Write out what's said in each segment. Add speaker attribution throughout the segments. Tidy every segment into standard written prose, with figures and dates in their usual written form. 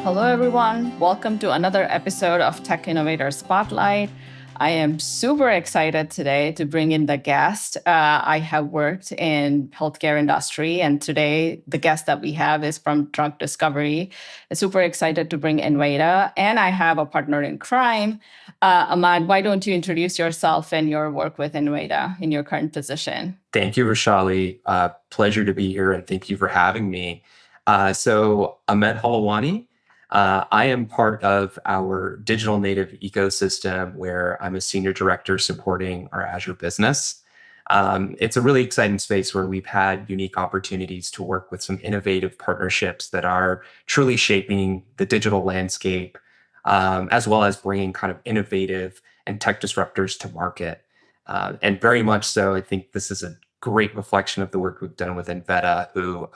Speaker 1: Hello, everyone. Welcome to another episode of Tech Innovators Spotlight. I am super excited today to bring in the guest. I have worked in healthcare industry, and today the guest that we have is from drug discovery. I'm super excited to bring Enveda, and I have a partner in crime. Ahmed, why don't you introduce yourself and your work with Enveda in your current position?
Speaker 2: Thank you, Vrushali. Pleasure to be here, and thank you for having me. Ahmed Halawani. I am part of our digital native ecosystem where I'm a senior director supporting our Azure business. It's a really exciting space where we've had unique opportunities to work with some innovative partnerships that are truly shaping the digital landscape, as well as bringing kind of innovative and tech disruptors to market. And very much so, I think this is a great reflection of the work we've done with Enveda, who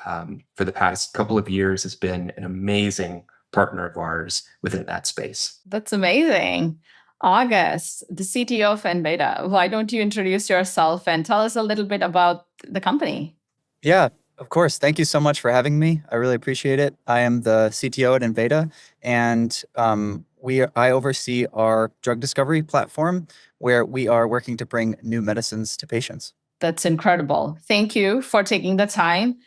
Speaker 2: for the past couple of years has been an amazing partner of ours within that space.
Speaker 1: That's amazing. August, the CTO of Enveda, why don't you introduce yourself and tell us a little bit about the company?
Speaker 3: Yeah, of course. Thank you so much for having me. I really appreciate it. I am the CTO at Enveda, and I oversee our drug discovery platform where we are working to bring new medicines to patients.
Speaker 1: That's incredible. Thank you for taking the time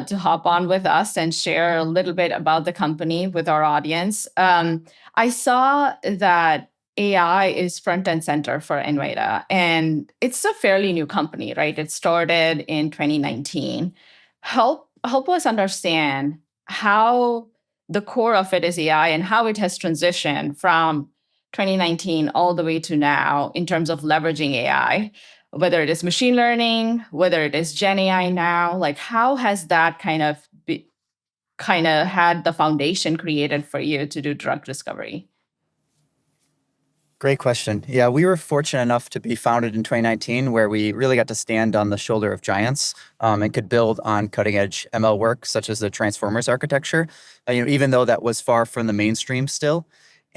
Speaker 1: to hop on with us and share a little bit about the company with our audience. I saw that AI is front and center for Enveda, and it's a fairly new company, right? It started in 2019. Help us understand how the core of it is AI and how it has transitioned from 2019 all the way to now in terms of leveraging AI, whether it is machine learning, whether it is Gen AI now. Like, how has that kind of had the foundation created for you to do drug discovery?
Speaker 3: Great question. Yeah, we were fortunate enough to be founded in 2019, where we really got to stand on the shoulder of giants and could build on cutting edge ML work, such as the transformers architecture, even though that was far from the mainstream still.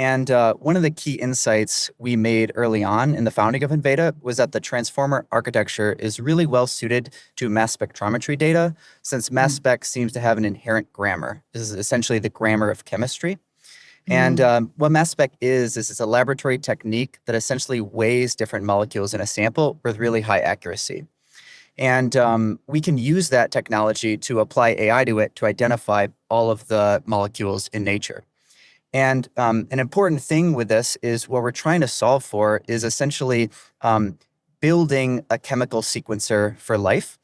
Speaker 3: And one of the key insights we made early on in the founding of Enveda was that the transformer architecture is really well suited to mass spectrometry data, since mass spec seems to have an inherent grammar. This is essentially the grammar of chemistry. And what mass spec is it's a laboratory technique that essentially weighs different molecules in a sample with really high accuracy. And we can use that technology to apply AI to it to identify all of the molecules in nature. And an important thing with this is what we're trying to solve for is essentially building a chemical sequencer for life.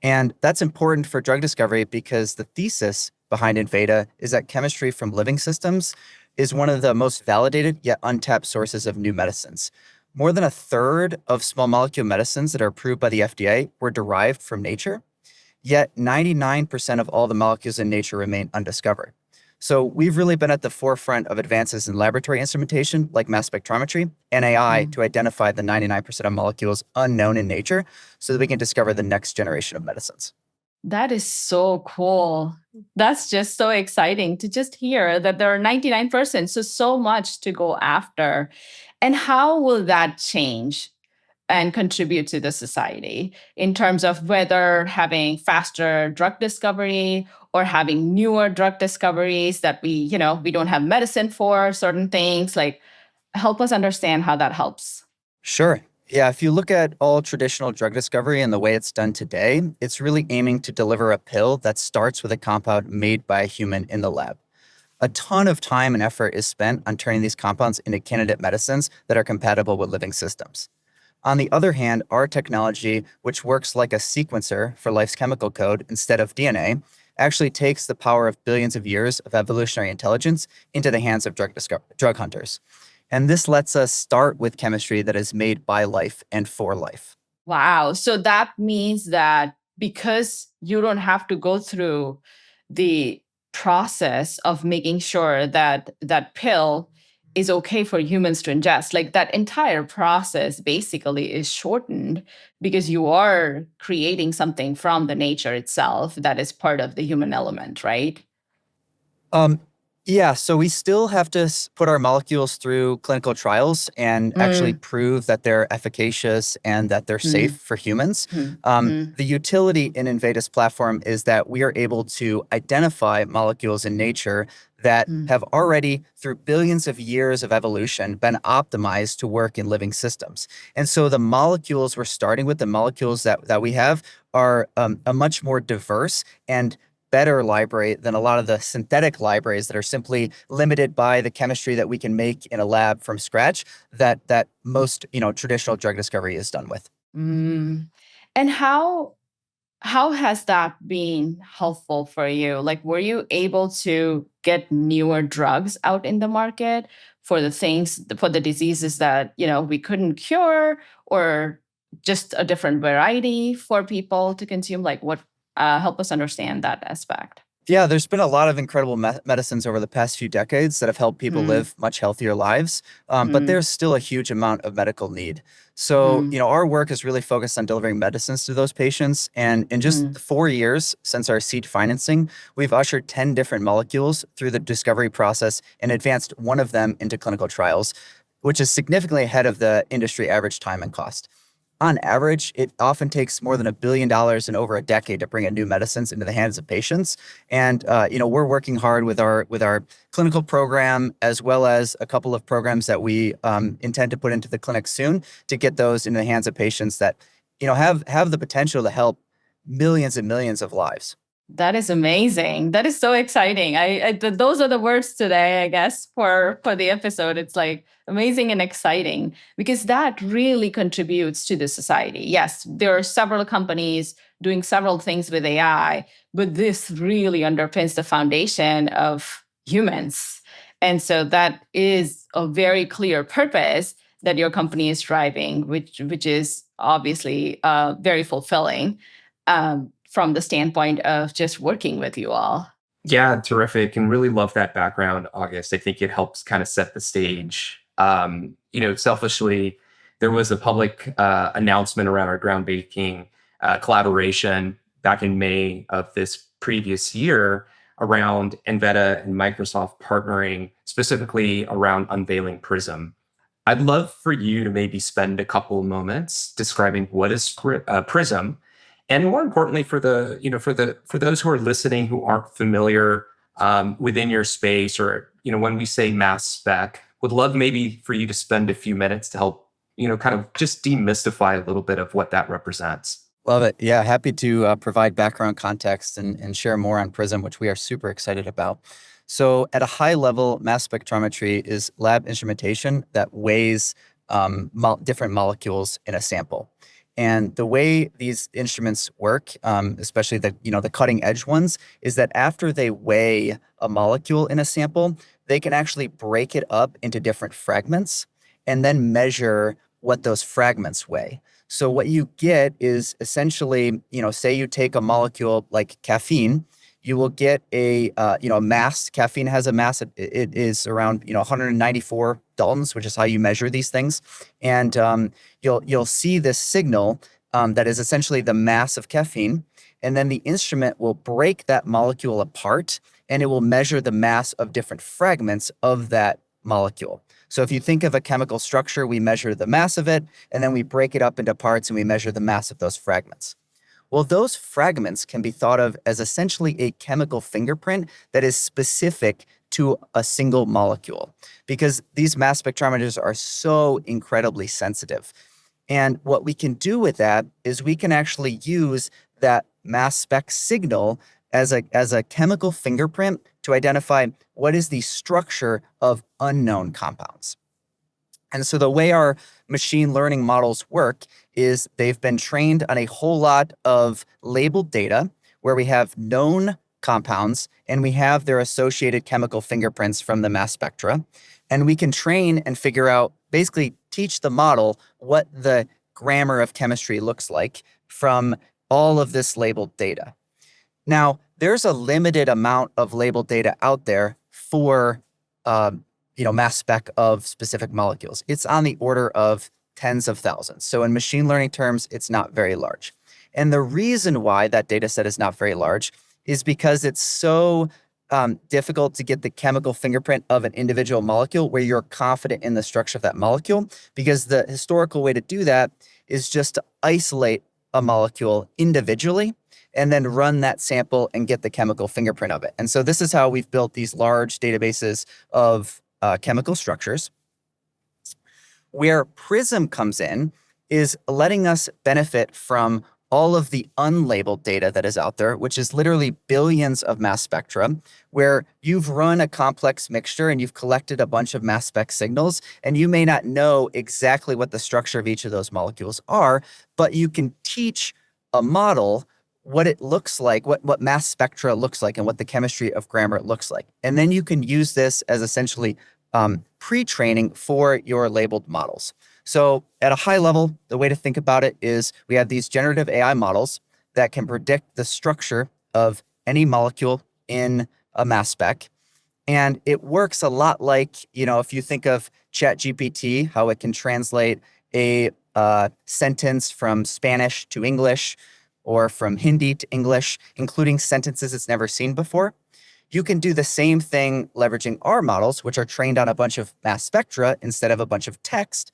Speaker 3: And that's important for drug discovery because the thesis behind Enveda is that chemistry from living systems is one of the most validated yet untapped sources of new medicines. More than a third of small molecule medicines that are approved by the FDA were derived from nature, yet 99% of all the molecules in nature remain undiscovered. So we've really been at the forefront of advances in laboratory instrumentation like mass spectrometry and AI to identify the 99% of molecules unknown in nature so that we can discover the next generation of medicines.
Speaker 1: That is so cool. That's just so exciting to just hear that there are 99%, so much to go after. And how will that change and contribute to the society in terms of whether having faster drug discovery or having newer drug discoveries that we don't have medicine for certain things? Like, help us understand how that helps.
Speaker 3: Sure. Yeah, if you look at all traditional drug discovery and the way it's done today, it's really aiming to deliver a pill that starts with a compound made by a human in the lab. A ton of time and effort is spent on turning these compounds into candidate medicines that are compatible with living systems. On the other hand, our technology, which works like a sequencer for life's chemical code instead of DNA, actually takes the power of billions of years of evolutionary intelligence into the hands of drug hunters. And this lets us start with chemistry that is made by life and for life.
Speaker 1: Wow. So that means that because you don't have to go through the process of making sure that that pill is okay for humans to ingest, like that entire process basically is shortened because you are creating something from the nature itself that is part of the human element, right?
Speaker 3: Um, Yeah, so we still have to put our molecules through clinical trials and actually
Speaker 1: Mm,
Speaker 3: prove that they're efficacious and that they're safe
Speaker 1: mm,
Speaker 3: for humans.
Speaker 1: mm, mm,
Speaker 3: The utility in Enveda's platform is that we are able to identify molecules in nature that
Speaker 1: mm,
Speaker 3: have already, through billions of years of evolution, been optimized to work in living systems. And so the molecules we're starting with, the molecules that we have, are a much more diverse and better library than a lot of the synthetic libraries that are simply limited by the chemistry that we can make in a lab from scratch that most traditional drug discovery is done with.
Speaker 1: mm. And how has that been helpful for you? Like, were you able to get newer drugs out in the market for the diseases that, we couldn't cure, or just a different variety for people to consume? Like, help us understand that aspect.
Speaker 3: Yeah, there's been a lot of incredible medicines over the past few decades that have helped people
Speaker 1: Mm,
Speaker 3: live much healthier lives, but
Speaker 1: mm,
Speaker 3: there's still a huge amount of medical need. So,
Speaker 1: mm,
Speaker 3: our work is really focused on delivering medicines to those patients. And in just
Speaker 1: mm.
Speaker 3: 4 years since our seed financing, we've ushered 10 different molecules through the discovery process and advanced one of them into clinical trials, which is significantly ahead of the industry average time and cost. On average, it often takes more than $1 billion and over a decade to bring a new medicines into the hands of patients. And we're working hard with our clinical program, as well as a couple of programs that we intend to put into the clinic soon, to get those in the hands of patients that have the potential to help millions and millions of lives.
Speaker 1: That is amazing. That is so exciting. Those are the words today, I guess, for the episode. It's like amazing and exciting because that really contributes to the society. Yes, there are several companies doing several things with AI, but this really underpins the foundation of humans. And so that is a very clear purpose that your company is driving, which is obviously very fulfilling. From the standpoint of just working with you all.
Speaker 2: Yeah, terrific. And really love that background, August. I think it helps kind of set the stage. Selfishly, there was a public announcement around our groundbreaking collaboration back in May of this previous year around Enveda and Microsoft partnering specifically around unveiling PRISM. I'd love for you to maybe spend a couple of moments describing what is PRISM, and more importantly, for those who are listening who aren't familiar within your space, or when we say mass spec, would love maybe for you to spend a few minutes to help kind of just demystify a little bit of what that represents.
Speaker 3: Love it. Yeah, happy to provide background context and share more on PRISM, which we are super excited about. So, at a high level, mass spectrometry is lab instrumentation that weighs different molecules in a sample. And the way these instruments work, especially the cutting edge ones, is that after they weigh a molecule in a sample, they can actually break it up into different fragments and then measure what those fragments weigh. So what you get is essentially, say you take a molecule like caffeine, you will get a mass. Caffeine has a mass. It is around 194 daltons, which is how you measure these things, and you'll see this signal that is essentially the mass of caffeine, and then the instrument will break that molecule apart, and it will measure the mass of different fragments of that molecule. So if you think of a chemical structure, we measure the mass of it, and then we break it up into parts and we measure the mass of those fragments. Well, those fragments can be thought of as essentially a chemical fingerprint that is specific to a single molecule, because these mass spectrometers are so incredibly sensitive. And what we can do with that is we can actually use that mass spec signal as a chemical fingerprint to identify what is the structure of unknown compounds. And so the way our machine learning models work is they've been trained on a whole lot of labeled data where we have known compounds and we have their associated chemical fingerprints from the mass spectra. And we can train and figure out, basically teach the model what the grammar of chemistry looks like from all of this labeled data. Now, there's a limited amount of labeled data out there for mass spec of specific molecules. It's on the order of tens of thousands. So in machine learning terms, it's not very large. And the reason why that data set is not very large is because it's so difficult to get the chemical fingerprint of an individual molecule where you're confident in the structure of that molecule, because the historical way to do that is just to isolate a molecule individually and then run that sample and get the chemical fingerprint of it. And so this is how we've built these large databases of chemical structures. Where PRISM comes in is letting us benefit from all of the unlabeled data that is out there, which is literally billions of mass spectra, where you've run a complex mixture and you've collected a bunch of mass spec signals, and you may not know exactly what the structure of each of those molecules are, but you can teach a model what it looks like, what mass spectra looks like, and what the chemistry of grammar looks like. And then you can use this as essentially pre-training for your labeled models. So at a high level, the way to think about it is we have these generative AI models that can predict the structure of any molecule in a mass spec. And it works a lot like, if you think of ChatGPT, how it can translate a sentence from Spanish to English or from Hindi to English, including sentences it's never seen before. You can do the same thing leveraging our models, which are trained on a bunch of mass spectra instead of a bunch of text.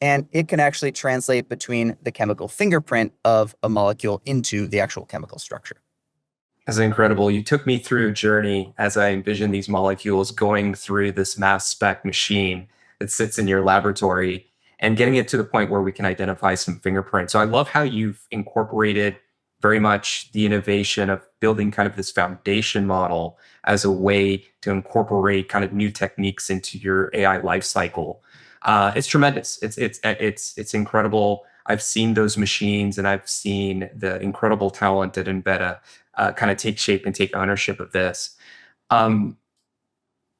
Speaker 3: And it can actually translate between the chemical fingerprint of a molecule into the actual chemical structure.
Speaker 2: That's incredible. You took me through a journey as I envisioned these molecules going through this mass spec machine that sits in your laboratory and getting it to the point where we can identify some fingerprints. So I love how you've incorporated very much the innovation of building kind of this foundation model as a way to incorporate kind of new techniques into your AI lifecycle. It's tremendous. It's incredible. I've seen those machines, and I've seen the incredible talent at Enveda kind of take shape and take ownership of this. Kind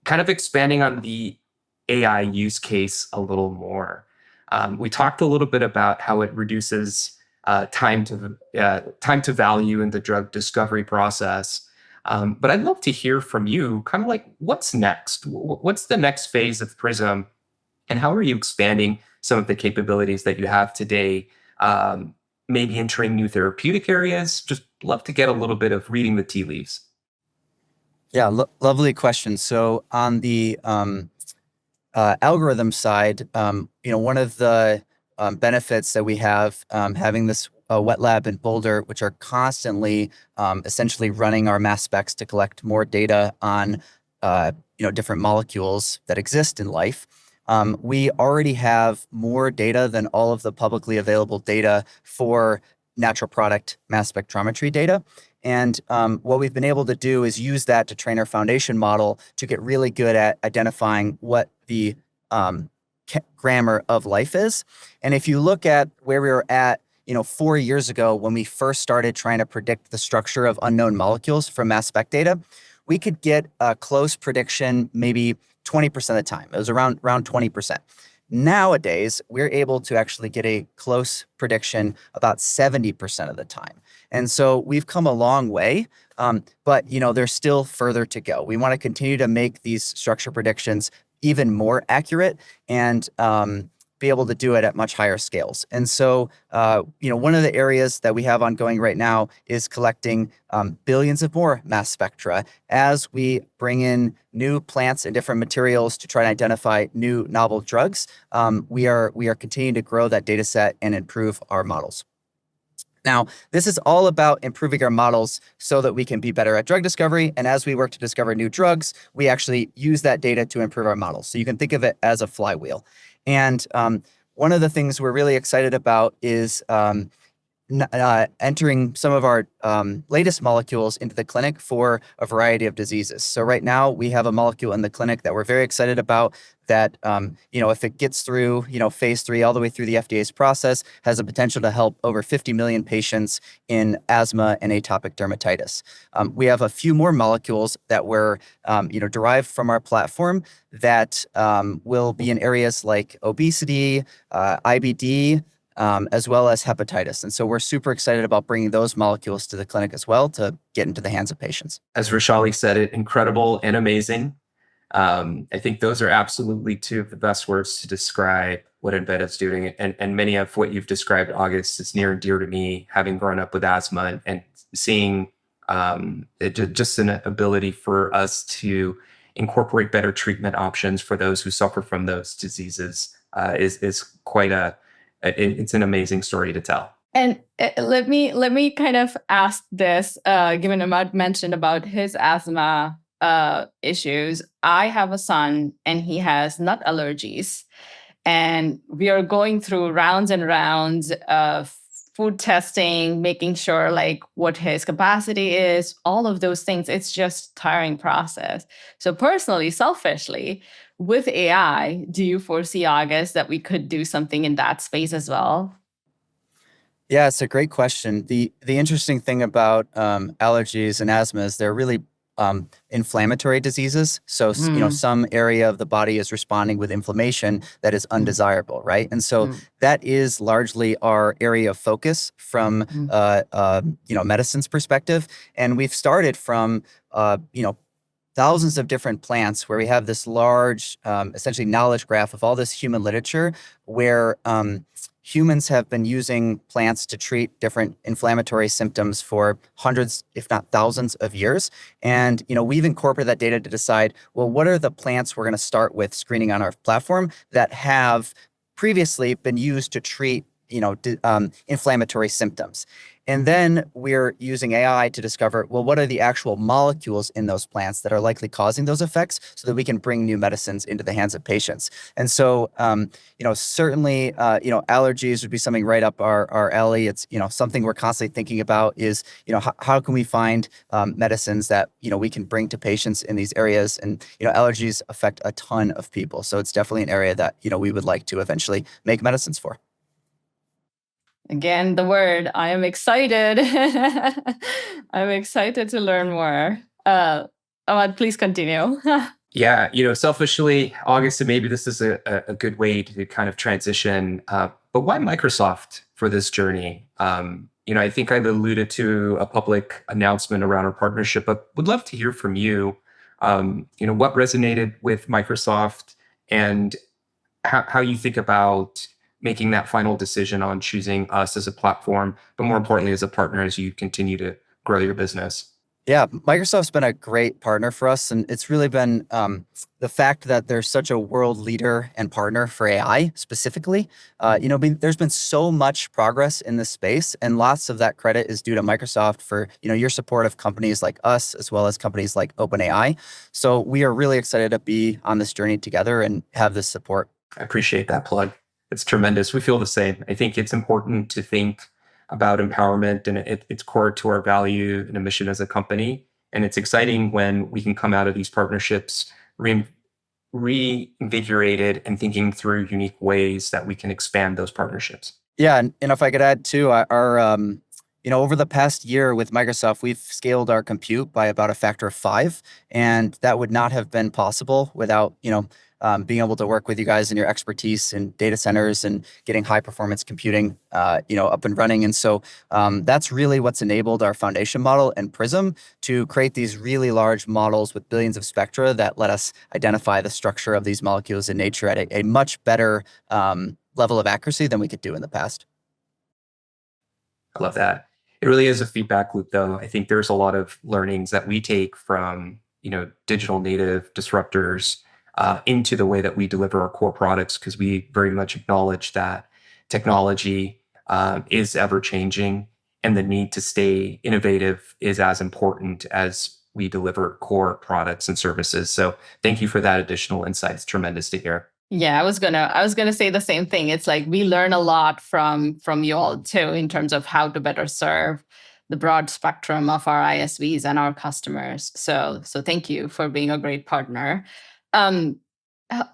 Speaker 2: of expanding on the AI use case a little more. We talked a little bit about how it reduces time to value in the drug discovery process. But I'd love to hear from you, kind of like, what's next? What's the next phase of PRISM? And how are you expanding some of the capabilities that you have today, maybe entering new therapeutic areas? Just love to get a little bit of reading the tea leaves.
Speaker 3: Yeah, lovely question. So on the algorithm side, one of the benefits that we have having this wet lab in Boulder, which are constantly essentially running our mass specs to collect more data on different molecules that exist in life. We already have more data than all of the publicly available data for natural product mass spectrometry data. And what we've been able to do is use that to train our foundation model to get really good at identifying what the grammar of life is. And if you look at where we were at, 4 years ago, when we first started trying to predict the structure of unknown molecules from mass spec data, we could get a close prediction maybe 20% of the time. It was around 20%. Nowadays, we're able to actually get a close prediction about 70% of the time. And so we've come a long way, but there's still further to go. We want to continue to make these structure predictions even more accurate and be able to do it at much higher scales. And so, one of the areas that we have ongoing right now is collecting billions of more mass spectra as we bring in new plants and different materials to try to identify new novel drugs. We are continuing to grow that data set and improve our models. Now, this is all about improving our models so that we can be better at drug discovery. And as we work to discover new drugs, we actually use that data to improve our models. So you can think of it as a flywheel. And one of the things we're really excited about is entering some of our latest molecules into the clinic for a variety of diseases. So right now we have a molecule in the clinic that we're very excited about that, if it gets through, phase 3 all the way through the FDA's process, has the potential to help over 50 million patients in asthma and atopic dermatitis. We have a few more molecules that were, derived from our platform that will be in areas like obesity, IBD, as well as hepatitis. And so we're super excited about bringing those molecules to the clinic as well to get into the hands of patients.
Speaker 2: As Vrushali said, it incredible and amazing. I think those are absolutely two of the best words to describe what Enveda is doing. And many of what you've described, August, is near and dear to me, having grown up with asthma and seeing Just an ability for us to incorporate better treatment options for those who suffer from those diseases is quite it's an amazing story to tell.
Speaker 1: And let me kind of ask this, given Ahmad mentioned about his asthma issues. I have a son and he has nut allergies. And we are going through rounds and rounds of food testing, making sure like what his capacity is, all of those things. It's just tiring process. So personally, selfishly, with AI, do you foresee, August, that we could do something in that space as well?
Speaker 3: Yeah, it's a great question. The interesting thing about allergies and asthma is they're really inflammatory diseases. So
Speaker 1: Mm,
Speaker 3: some area of the body is responding with inflammation that is
Speaker 1: mm,
Speaker 3: undesirable, right? And so
Speaker 1: mm,
Speaker 3: that is largely our area of focus from
Speaker 1: mm,
Speaker 3: medicine's perspective. And we've started from thousands of different plants where we have this large, essentially knowledge graph of all this human literature where humans have been using plants to treat different inflammatory symptoms for hundreds, if not thousands of years. And, we've incorporated that data to decide, well, what are the plants we're going to start with screening on our platform that have previously been used to treat, inflammatory symptoms. And then we're using AI to discover, well, what are the actual molecules in those plants that are likely causing those effects so that we can bring new medicines into the hands of patients. And so, certainly, allergies would be something right up our alley. It's, something we're constantly thinking about is, how can we find medicines that, we can bring to patients in these areas? And, allergies affect a ton of people. So it's definitely an area that, we would like to eventually make medicines for.
Speaker 1: Again, the word. I am excited. I'm excited to learn more. Ahmad, please continue.
Speaker 2: Yeah, selfishly, August, and maybe this is a good way to kind of transition. But why Microsoft for this journey? I think I've alluded to a public announcement around our partnership, but would love to hear from you. What resonated with Microsoft and how you think about making that final decision on choosing us as a platform, but more importantly, as a partner as you continue to grow your business.
Speaker 3: Yeah, Microsoft's been a great partner for us, and it's really been the fact that they're such a world leader and partner for AI specifically. There's been so much progress in this space, and lots of that credit is due to Microsoft for your support of companies like us as well as companies like OpenAI. So we are really excited to be on this journey together and have this support.
Speaker 2: I appreciate that plug. It's tremendous. We feel the same. I think it's important to think about empowerment, and it's core to our value and a mission as a company. And it's exciting when we can come out of these partnerships reinvigorated and thinking through unique ways that we can expand those partnerships.
Speaker 3: Yeah, and if I could add too, our over the past year with Microsoft, we've scaled our compute by about a factor of 5, and that would not have been possible without being able to work with you guys and your expertise in data centers and getting high performance computing up and running. And so that's really what's enabled our foundation model and PRISM to create these really large models with billions of spectra that let us identify the structure of these molecules in nature at a much better level of accuracy than we could do in the past.
Speaker 2: I love that. It really is a feedback loop, though. I think there's a lot of learnings that we take from, digital native disruptors into the way that we deliver our core products, because we very much acknowledge that technology is ever changing, and the need to stay innovative is as important as we deliver core products and services. So thank you for that additional insight. It's tremendous to hear.
Speaker 1: Yeah, I was gonna say the same thing. It's like we learn a lot from you all too in terms of how to better serve the broad spectrum of our ISVs and our customers. So thank you for being a great partner. Um,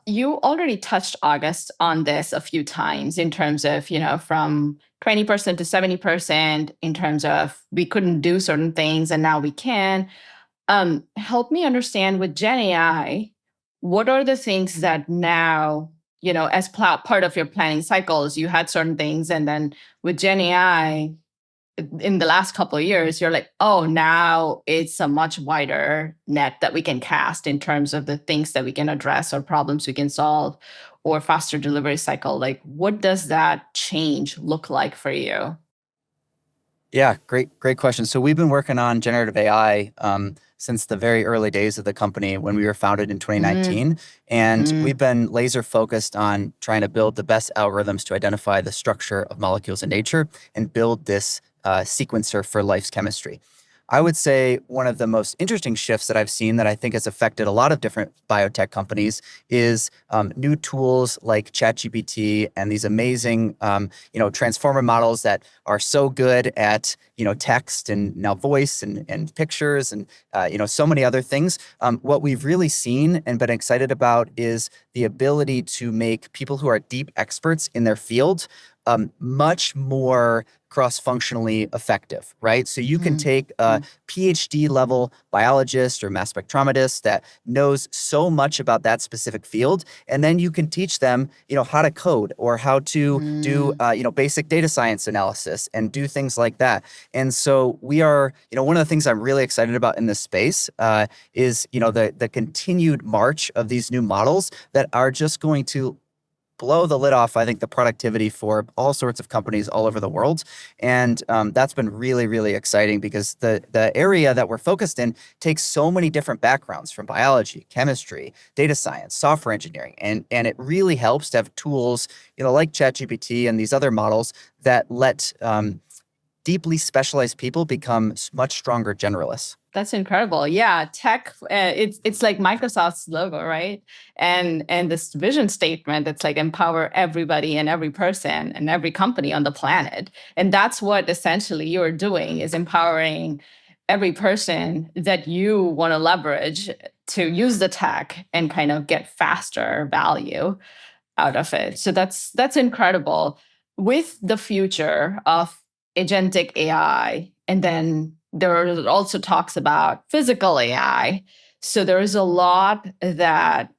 Speaker 1: you already touched, August, on this a few times in terms of, from 20% to 70% in terms of we couldn't do certain things and now we can. Help me understand with Gen AI, what are the things that now, as part of your planning cycles, you had certain things, and then with Gen AI, in the last couple of years, you're like, oh, now it's a much wider net that we can cast in terms of the things that we can address or problems we can solve or faster delivery cycle. Like, what does that change look like for you?
Speaker 3: Yeah, great question. So we've been working on generative AI since the very early days of the company when we were founded in
Speaker 1: Mm,
Speaker 3: 2019. And
Speaker 1: mm,
Speaker 3: we've been laser focused on trying to build the best algorithms to identify the structure of molecules in nature and build this sequencer for life's chemistry. I would say one of the most interesting shifts that I've seen that I think has affected a lot of different biotech companies is new tools like ChatGPT and these amazing, transformer models that are so good at text and now voice and pictures and so many other things. What we've really seen and been excited about is the ability to make people who are deep experts in their field much more cross-functionally effective, right? So you can
Speaker 1: mm,
Speaker 3: take a
Speaker 1: mm,
Speaker 3: PhD level biologist or mass spectrometrist that knows so much about that specific field, and then you can teach them, how to code or how to do,
Speaker 1: mm.
Speaker 3: basic data science analysis and do things like that. And so we are, one of the things I'm really excited about in this space is, the continued march of these new models that are just going to blow the lid off, I think, the productivity for all sorts of companies all over the world. And that's been really, really exciting because the area that we're focused in takes so many different backgrounds from biology, chemistry, data science, software engineering. And it really helps to have tools, like ChatGPT and these other models that let deeply specialized people become much stronger generalists.
Speaker 1: That's incredible. Yeah, tech. It's like Microsoft's logo, right? And this vision statement. It's like empower everybody and every person and every company on the planet. And that's what essentially you're doing is empowering every person that you want to leverage to use the tech and kind of get faster value out of it. So that's incredible. With the future of agentic AI, and then there are also talks about physical AI. So there is a lot that,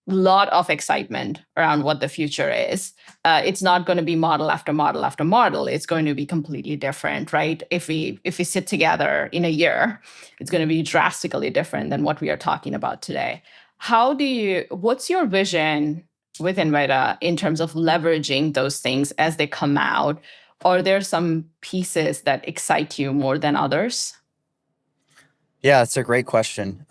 Speaker 1: lot of excitement around what the future is. It's not going to be model after model after model. It's going to be completely different, right? If we sit together in a year, it's going to be drastically different than what we are talking about today. What's your vision with Enveda in terms of leveraging those things as they come out? Are there some pieces that excite you more than others?
Speaker 3: Yeah, it's a great question.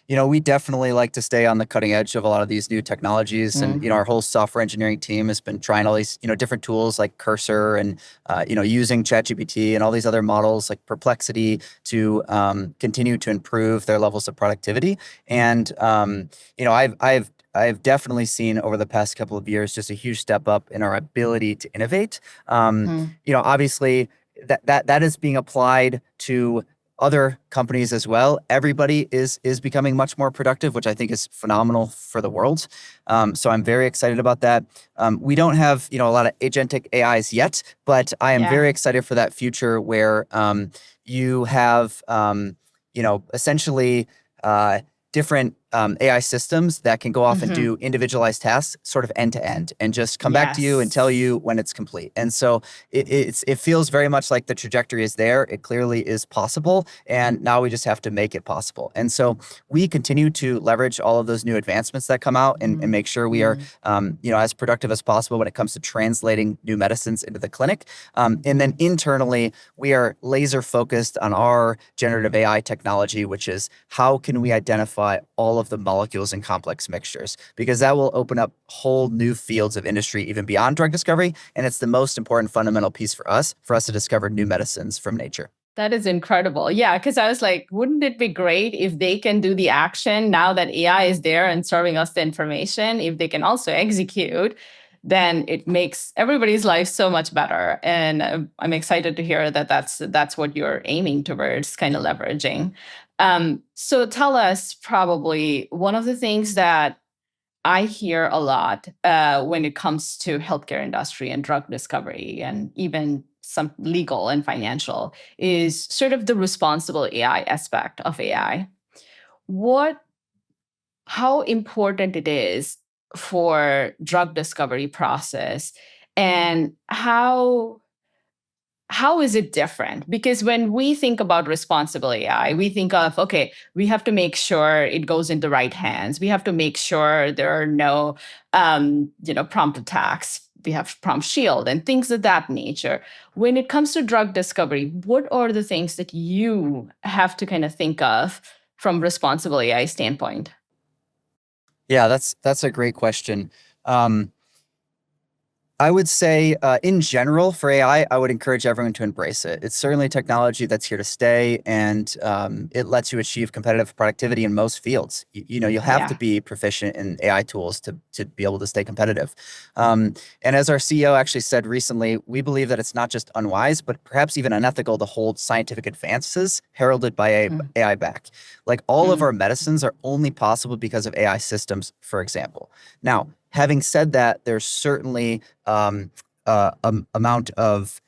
Speaker 3: We definitely like to stay on the cutting edge of a lot of these new technologies, and
Speaker 1: Mm,
Speaker 3: our whole software engineering team has been trying all these different tools like Cursor and using ChatGPT and all these other models like Perplexity to continue to improve their levels of productivity. And I've definitely seen over the past couple of years just a huge step up in our ability to innovate.
Speaker 1: mm,
Speaker 3: Obviously that is being applied to other companies as well. Everybody is becoming much more productive, which I think is phenomenal for the world. So I'm very excited about that. We don't have a lot of agentic AIs yet, but I am
Speaker 1: yeah.
Speaker 3: very excited for that future where you have essentially different AI systems that can go off and
Speaker 1: Hmm.
Speaker 3: do individualized tasks sort of end to end and just come back to you and tell
Speaker 1: Yes.
Speaker 3: you when it's complete. And so it feels very much like the trajectory is there. It clearly is possible. And now we just have to make it possible. And so we continue to leverage all of those new advancements that come out and
Speaker 1: Mm,
Speaker 3: make sure we are,
Speaker 1: mm,
Speaker 3: as productive as possible when it comes to translating new medicines into the clinic. And then internally, we are laser focused on our generative AI technology, which is how can we identify all of the molecules and complex mixtures, because that will open up whole new fields of industry even beyond drug discovery. And it's the most important fundamental piece for us to discover new medicines from nature.
Speaker 1: that is incredible. Yeah, because I was like, wouldn't it be great if they can do the action now that AI is there and serving us the information? If they can also execute, then it makes everybody's life so much better. And I'm excited to hear that that's what you're aiming towards, kind of leveraging. So tell us, probably one of the things that I hear a lot when it comes to healthcare industry and drug discovery and even some legal and financial is sort of the responsible AI aspect of AI. What how important it is for drug discovery process and how is it different? Because when we think about responsible AI, we think of, okay, we have to make sure it goes in the right hands. We have to make sure there are no, prompt attacks. have Prompt Shield and things of that nature. When it comes to drug discovery, what are the things that you have to kind of think of from responsible AI standpoint?
Speaker 3: Yeah, that's a great question. I would say, in general, for AI, I would encourage everyone to embrace it. It's certainly technology that's here to stay, and it lets you achieve competitive productivity in most fields. You have to be proficient in AI tools to be able to stay competitive. And as our CEO actually said recently, we believe that it's not just unwise, but perhaps even unethical to hold scientific advances heralded by AI back. Like all of our medicines are only possible because of AI systems, for example. Now, having said that, there's certainly amount of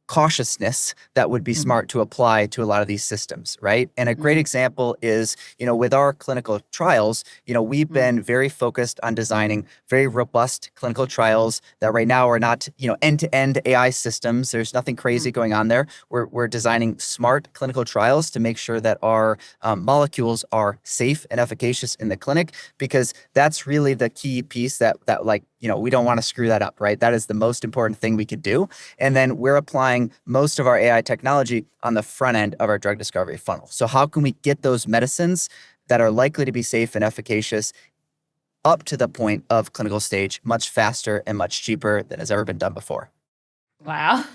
Speaker 3: cautiousness that would be smart to apply to a lot of these systems, right? And a great example is, with our clinical trials, we've been very focused on designing very robust clinical trials that right now are not, end-to-end AI systems. There's nothing crazy going on there. We're designing smart clinical trials to make sure that our molecules are safe and efficacious in the clinic, because that's really the key piece that we don't want to screw that up, right? That is the most important thing we could do. And then we're applying most of our AI technology on the front end of our drug discovery funnel. So how can we get those medicines that are likely to be safe and efficacious up to the point of clinical stage much faster and much cheaper than has ever been done before?
Speaker 1: Wow.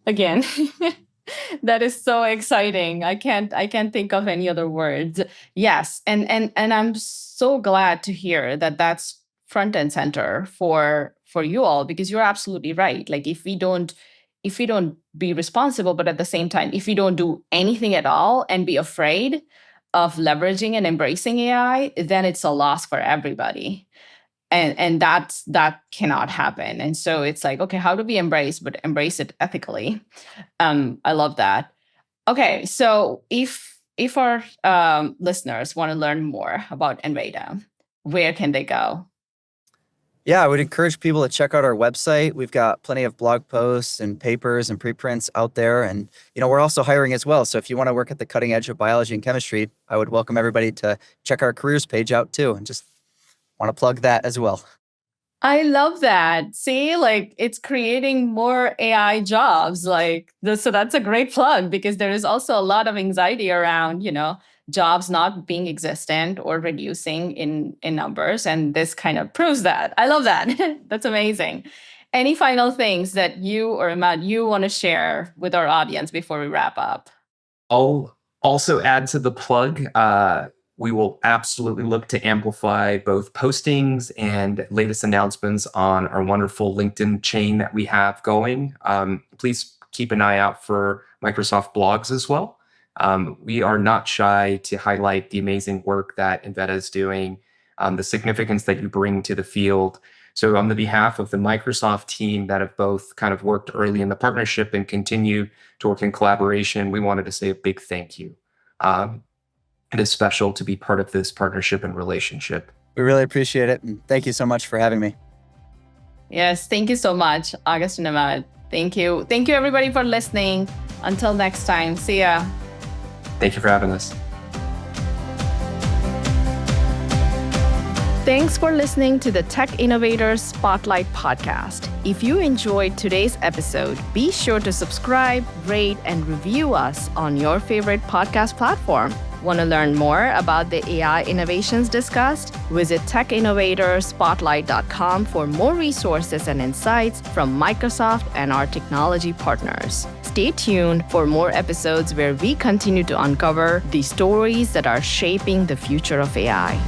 Speaker 1: Again, that is so exciting. I can't think of any other words. Yes. And I'm so glad to hear that that's front and center for you all, because you're absolutely right. Like if we don't be responsible, but at the same time, if we don't do anything at all and be afraid of leveraging and embracing AI, then it's a loss for everybody. And that cannot happen. And so it's like, okay, how do we embrace it ethically? I love that. Okay, so if our listeners want to learn more about Enveda, where can they go?
Speaker 3: Yeah, I would encourage people to check out our website. We've got plenty of blog posts and papers and preprints out there. And, we're also hiring as well. So if you want to work at the cutting edge of biology and chemistry, I would welcome everybody to check our careers page out too, and just want to plug that as well.
Speaker 1: I love that. See, like it's creating more AI jobs. So that's a great plug, because there is also a lot of anxiety around, jobs not being existent or reducing in numbers. And this kind of proves that. I love that. That's amazing. Any final things that you or Ahmed, you want to share with our audience before we wrap up?
Speaker 2: I'll also add to the plug. We will absolutely look to amplify both postings and latest announcements on our wonderful LinkedIn chain that we have going. Please keep an eye out for Microsoft blogs as well. We are not shy to highlight the amazing work that Enveda is doing, the significance that you bring to the field. So on the behalf of the Microsoft team that have both kind of worked early in the partnership and continue to work in collaboration, we wanted to say a big thank you. It is special to be part of this partnership and relationship.
Speaker 3: We really appreciate it. And thank you so much for having me.
Speaker 1: Yes, thank you so much, August and Ahmed. Thank you. Thank you, everybody, for listening. Until next time, see ya.
Speaker 2: Thank you for having us.
Speaker 1: Thanks for listening to the Tech Innovators Spotlight podcast. If you enjoyed today's episode, be sure to subscribe, rate, and review us on your favorite podcast platform. Want to learn more about the AI innovations discussed? Visit techinnovatorspotlight.com for more resources and insights from Microsoft and our technology partners. Stay tuned for more episodes where we continue to uncover the stories that are shaping the future of AI.